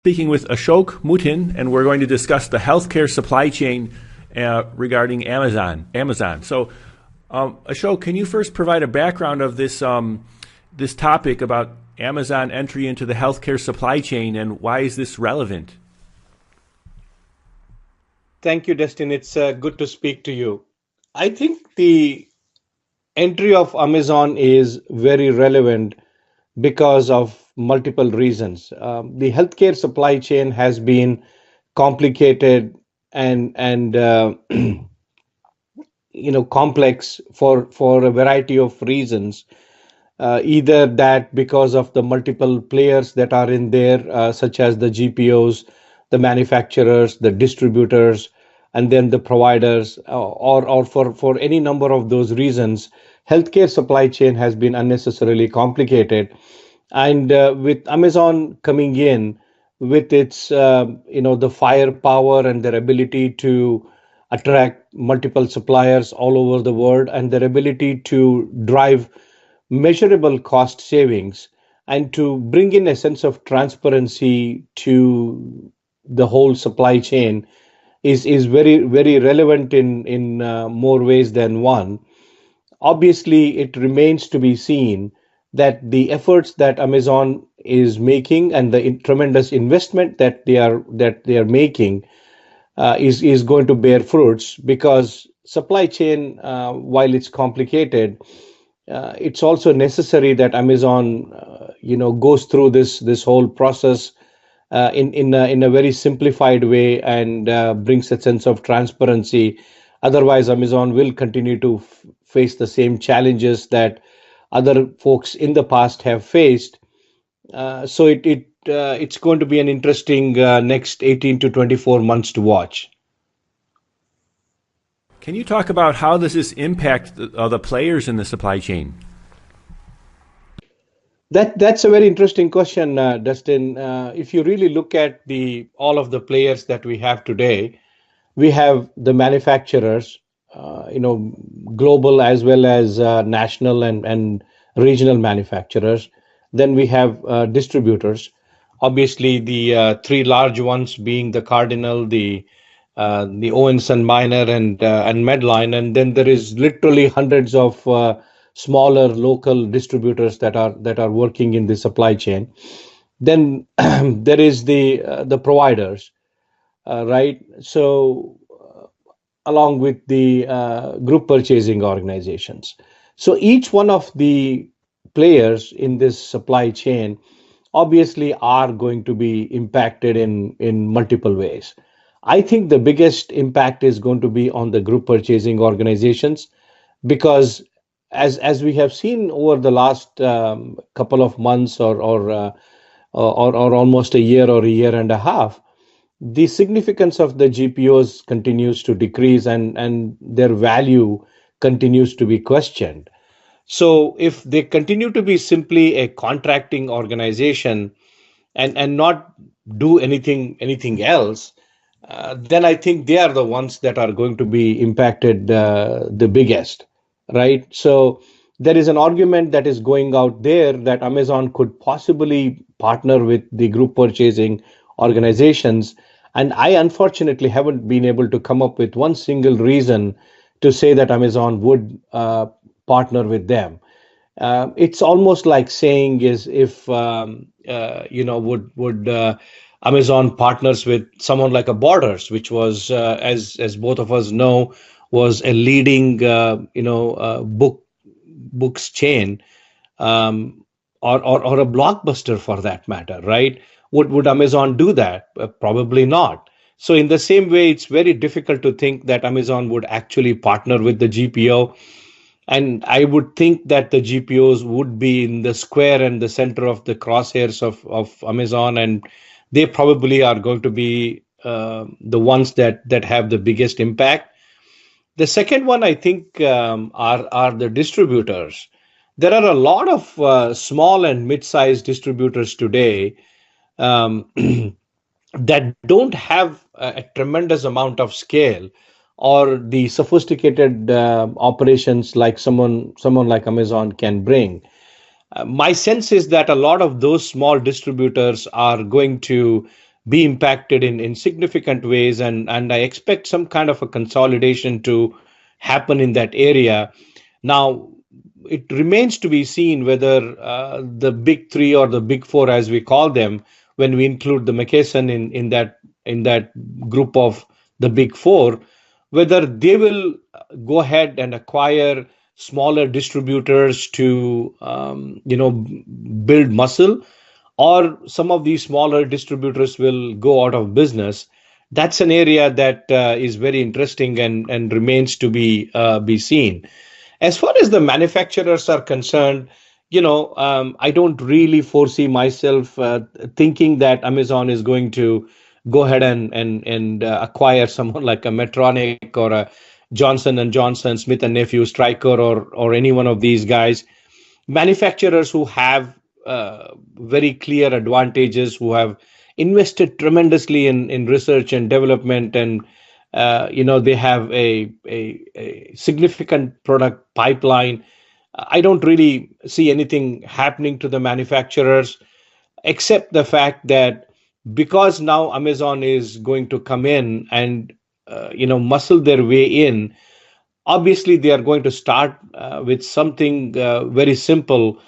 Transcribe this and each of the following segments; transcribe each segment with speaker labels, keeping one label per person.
Speaker 1: Speaking with Ashok Mutin, and we're going to discuss the healthcare supply chain regarding Amazon. So, Ashok, can you first provide a background of this topic about Amazon entry into the healthcare supply chain, and why is this relevant?
Speaker 2: Thank you, Destin. It's good to speak to you. I think the entry of Amazon is very relevant because of multiple reasons. The healthcare supply chain has been complicated and complex for a variety of reasons. Either that because of the multiple players that are in there, such as the GPOs, the manufacturers, the distributors, and then the providers, or for any number of those reasons, healthcare supply chain has been unnecessarily complicated. And with Amazon coming in with its the firepower and their ability to attract multiple suppliers all over the world, and their ability to drive measurable cost savings and to bring in a sense of transparency to the whole supply chain is very relevant in more ways than one. Obviously, it remains to be seen that the efforts that Amazon is making and the tremendous investment that they are making is going to bear fruits, because supply chain, while it's complicated, it's also necessary that Amazon goes through this whole process in a very simplified way, and brings a sense of transparency. Otherwise, Amazon will continue to face the same challenges that other folks in the past have faced. It's going to be an interesting next 18 to 24 months to watch.
Speaker 1: Can you talk about how does this impact the players in the supply chain?
Speaker 2: That's a very interesting question, Dustin. If you really look at the all of the players that we have today, we have the manufacturers, global as well as national and regional manufacturers. Then we have distributors. Obviously, the three large ones being the Cardinal, the Owens and Minor, and Medline, and then there is literally hundreds of smaller local distributors that are working in the supply chain. Then there is the providers, right? So along with the group purchasing organizations. So each one of the players in this supply chain obviously are going to be impacted in multiple ways. I think the biggest impact is going to be on the group purchasing organizations, because as we have seen over the last couple of months, or almost a year or a year and a half, the significance of the GPOs continues to decrease, and their value continues to be questioned. So if they continue to be simply a contracting organization and not do anything else, then I think they are the ones that are going to be impacted the biggest, right? So there is an argument that is going out there that Amazon could possibly partner with the group purchasing organizations. And I unfortunately haven't been able to come up with one single reason to say that Amazon would partner with them. It's almost like saying is if would Amazon partners with someone like a Borders, which was as both of us know, was a leading books chain, or a Blockbuster for that matter, right? Would Amazon do that? Probably not. So in the same way, it's very difficult to think that Amazon would actually partner with the GPO. And I would think that the GPOs would be in the square and the center of the crosshairs of Amazon, and they probably are going to be the ones that have the biggest impact. The second one, I think, are the distributors. There are a lot of small and mid-sized distributors today, um, that don't have a tremendous amount of scale or the sophisticated operations like someone like Amazon can bring. My sense is that a lot of those small distributors are going to be impacted in significant ways, and I expect some kind of a consolidation to happen in that area. Now, it remains to be seen whether the big three or the big four, as we call them, when we include the McKesson in that group of the big four, whether they will go ahead and acquire smaller distributors to build muscle, or some of these smaller distributors will go out of business. That's an area that is very interesting and remains to be seen. As far as the manufacturers are concerned, I don't really foresee myself thinking that Amazon is going to go ahead and acquire someone like a Medtronic or a Johnson and Johnson, Smith and Nephew, Stryker, or any one of these guys. Manufacturers who have very clear advantages, who have invested tremendously in research and development, and they have a significant product pipeline. I don't really see anything happening to the manufacturers, except the fact that because now Amazon is going to come in and muscle their way in. Obviously, they are going to start with something very simple,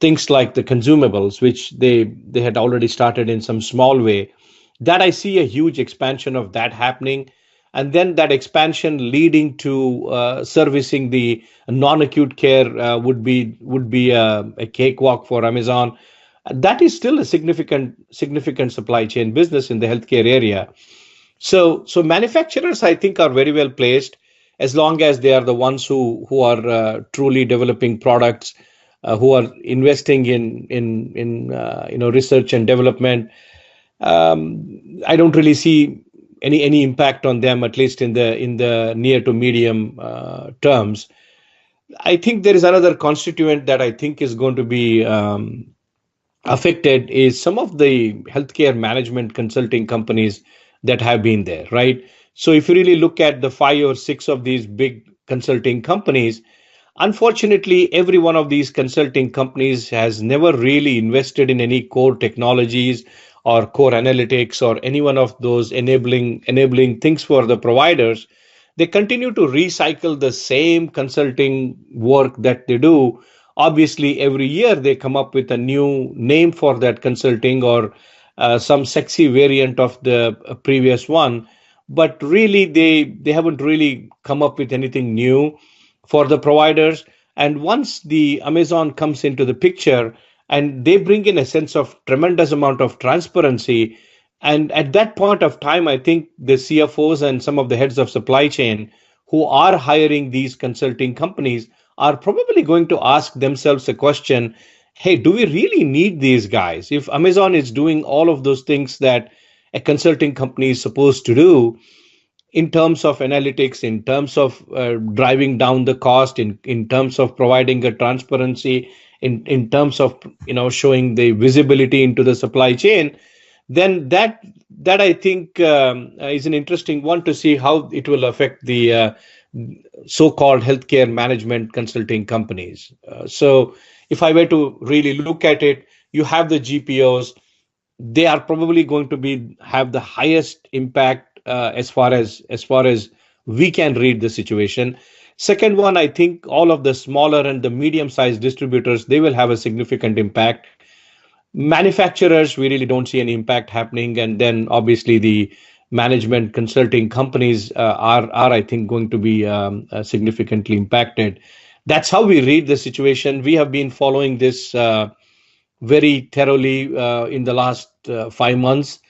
Speaker 2: things like the consumables, which they had already started in some small way. That I see a huge expansion of that happening, and then that expansion leading to servicing the non-acute care would be a cakewalk for Amazon. That is still a significant supply chain business in the healthcare area. So manufacturers, I think, are very well placed as long as they are the ones who are truly developing products, who are investing in research and development. I don't really see any impact on them, at least in the near to medium terms. I think there is another constituent that I think is going to be affected is some of the healthcare management consulting companies that have been there, right? So if you really look at the five or six of these big consulting companies, unfortunately, every one of these consulting companies has never really invested in any core technologies or core analytics or any one of those enabling things for the providers. They continue to recycle the same consulting work that they do. Obviously, every year they come up with a new name for that consulting, or some sexy variant of the previous one. But really, they haven't really come up with anything new for the providers. And once the Amazon comes into the picture, and they bring in a sense of tremendous amount of transparency, and at that point of time, I think the CFOs and some of the heads of supply chain who are hiring these consulting companies are probably going to ask themselves a question: hey, do we really need these guys? If Amazon is doing all of those things that a consulting company is supposed to do, in terms of analytics, in terms of driving down the cost, in terms of providing a transparency, in terms of showing the visibility into the supply chain, then that I think is an interesting one to see how it will affect the so-called healthcare management consulting companies. So if I were to really look at it, you have the GPOs. They are probably going to have the highest impact as far as we can read the situation. Second one, I think all of the smaller and the medium-sized distributors, they will have a significant impact. Manufacturers, we really don't see any impact happening, and then obviously the management consulting companies are I think going to be significantly impacted. That's how we read the situation. We have been following this very thoroughly in the last 5 months.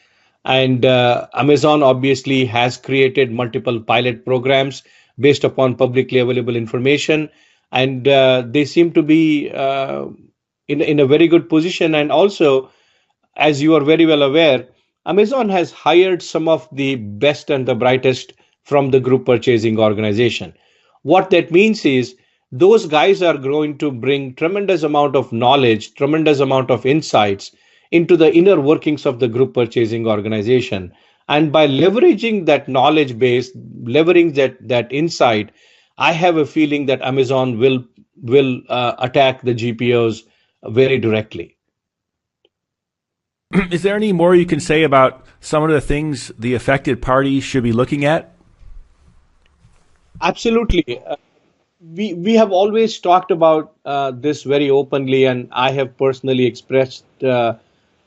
Speaker 2: And Amazon obviously has created multiple pilot programs based upon publicly available information. And they seem to be in a very good position. And also, as you are very well aware, Amazon has hired some of the best and the brightest from the group purchasing organization. What that means is those guys are going to bring tremendous amount of knowledge, tremendous amount of insights into the inner workings of the group purchasing organization. And by leveraging that knowledge base, leveraging that insight, I have a feeling that Amazon will attack the GPOs very directly.
Speaker 1: Is there any more you can say about some of the things the affected parties should be looking at?
Speaker 2: Absolutely. We have always talked about this very openly, and I have personally expressed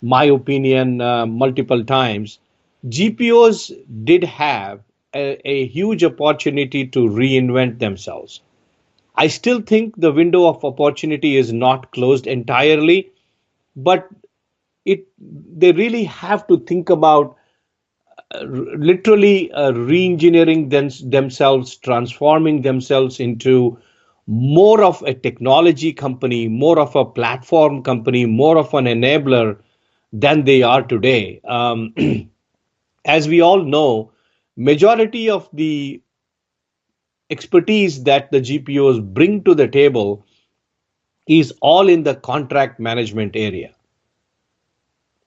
Speaker 2: my opinion multiple times. GPOs did have a huge opportunity to reinvent themselves. I still think the window of opportunity is not closed entirely, but it they really have to think about literally re-engineering themselves, transforming themselves into more of a technology company, more of a platform company, more of an enabler than they are today. As we all know, majority of the expertise that the GPOs bring to the table is all in the contract management area.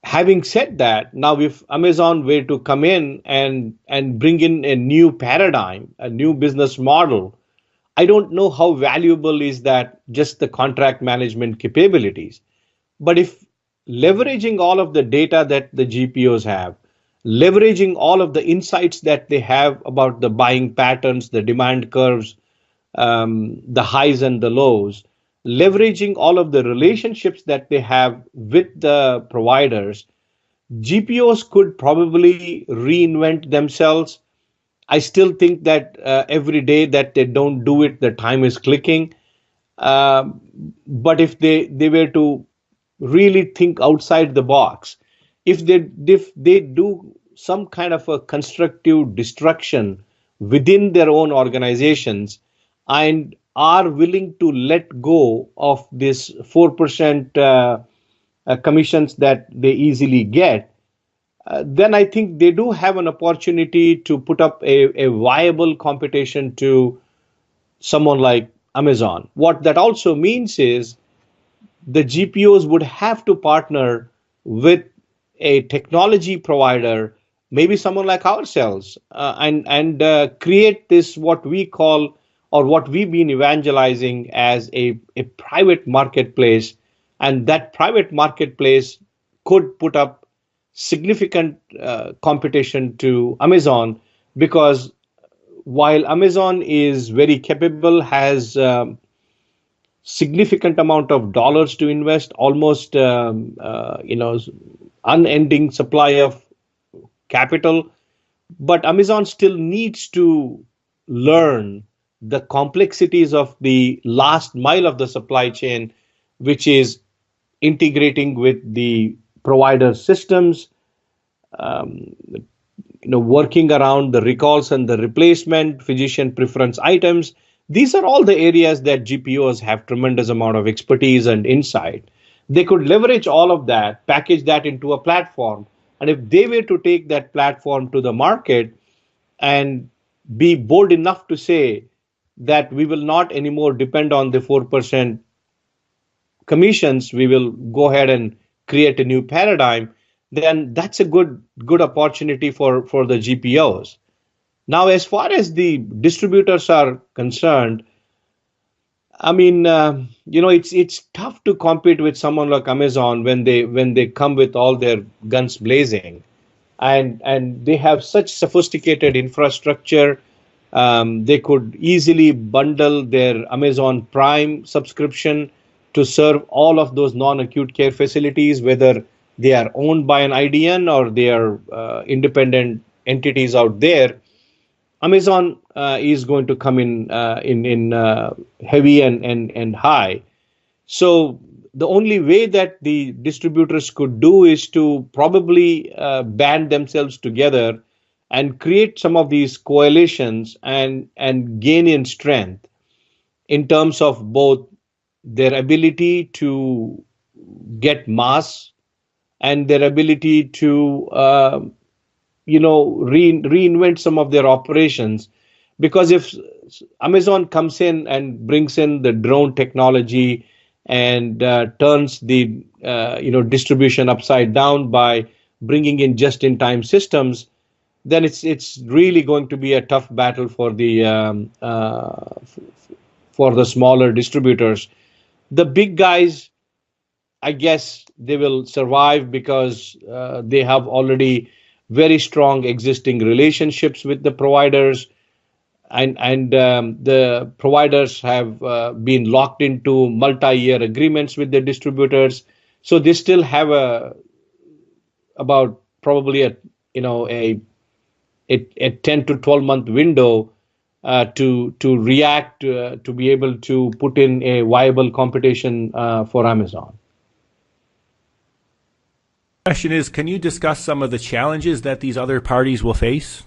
Speaker 2: Having said that, now if Amazon were to come in and bring in a new paradigm, a new business model, I don't know how valuable is that just the contract management capabilities. But if leveraging all of the data that the GPOs have, leveraging all of the insights that they have about the buying patterns, the demand curves, the highs and the lows, leveraging all of the relationships that they have with the providers, GPOs could probably reinvent themselves. I still think that every day that they don't do it, the time is clicking. But if they were to really think outside the box, if they do some kind of a constructive destruction within their own organizations and are willing to let go of this 4% commissions that they easily get, then I think they do have an opportunity to put up a viable competition to someone like Amazon. What that also means is the GPOs would have to partner with a technology provider, maybe someone like ourselves, and create this what we call or what we've been evangelizing as a private marketplace, and that private marketplace could put up significant competition to Amazon because while Amazon is very capable, has significant amount of dollars to invest, almost unending supply of capital, but Amazon still needs to learn the complexities of the last mile of the supply chain, which is integrating with the provider systems, working around the recalls and the replacement, physician preference items. These are all the areas that GPOs have tremendous amount of expertise and insight. They could leverage all of that, package that into a platform, and if they were to take that platform to the market and be bold enough to say that we will not anymore depend on the 4% commissions, we will go ahead and create a new paradigm, then that's a good opportunity for the GPOs. Now, as far as the distributors are concerned, I mean, it's tough to compete with someone like Amazon when they come with all their guns blazing, and they have such sophisticated infrastructure. They could easily bundle their Amazon Prime subscription to serve all of those non-acute care facilities, whether they are owned by an IDN or they are independent entities out there. Amazon is going to come in heavy and high. So the only way that the distributors could do is to probably band themselves together and create some of these coalitions and gain in strength in terms of both their ability to get mass and their ability to reinvent some of their operations. Because if Amazon comes in and brings in the drone technology and turns the distribution upside down by bringing in just-in-time systems, then it's really going to be a tough battle for the smaller distributors. The big guys I guess they will survive because they have already very strong existing relationships with the providers, and the providers have been locked into multi-year agreements with the distributors. So they still have a about probably a a 10 to 12 month window to react to be able to put in a viable competition for Amazon.
Speaker 1: Question is, can you discuss some of the challenges that these other parties will face?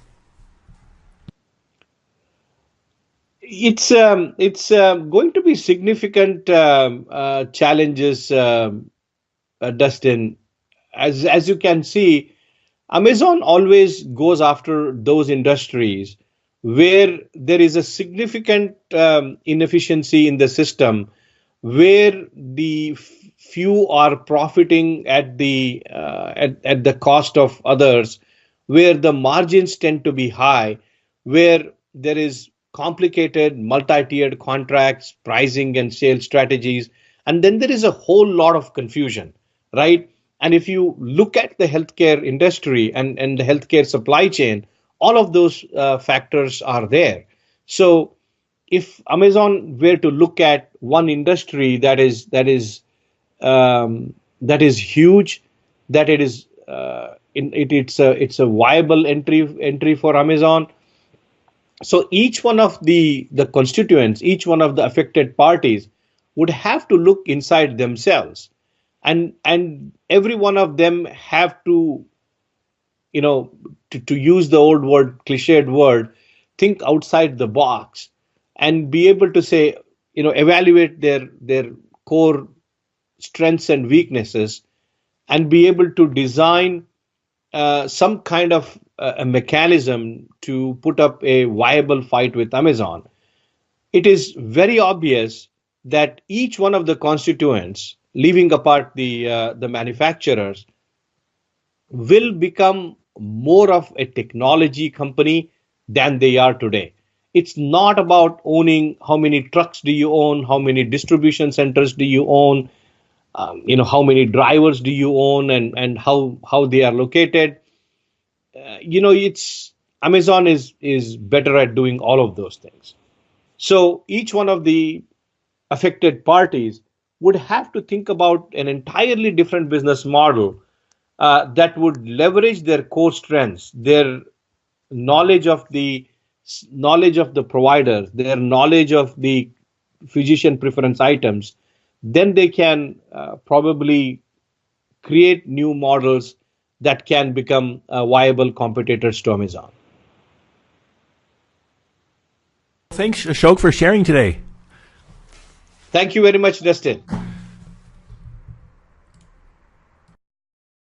Speaker 2: It's going to be significant challenges, Dustin. As you can see, Amazon always goes after those industries where there is a significant inefficiency in the system, where the few are profiting at the cost of others, where the margins tend to be high, where there is complicated multi-tiered contracts, pricing and sales strategies, and then there is a whole lot of confusion, right? And if you look at the healthcare industry and the healthcare supply chain, all of those factors are there. So if Amazon were to look at one industry that is huge, that it is it's a viable entry for Amazon. So each one of the constituents, each one of the affected parties would have to look inside themselves, and every one of them have to, to use the old word, cliched word, think outside the box and be able to say, evaluate their core strengths and weaknesses, and be able to design some kind of a mechanism to put up a viable fight with Amazon. It is very obvious that each one of the constituents, leaving apart the manufacturers, will become more of a technology company than they are today. It's not about owning how many trucks do you own, how many distribution centers do you own, how many drivers do you own, and how they are located. It's Amazon is better at doing all of those things. So each one of the affected parties would have to think about an entirely different business model that would leverage their core strengths, their knowledge of the providers, their knowledge of the physician preference items. Then they can probably create new models that can become viable competitors to Amazon.
Speaker 1: Thanks, Ashok, for sharing today.
Speaker 2: Thank you very much, Dustin.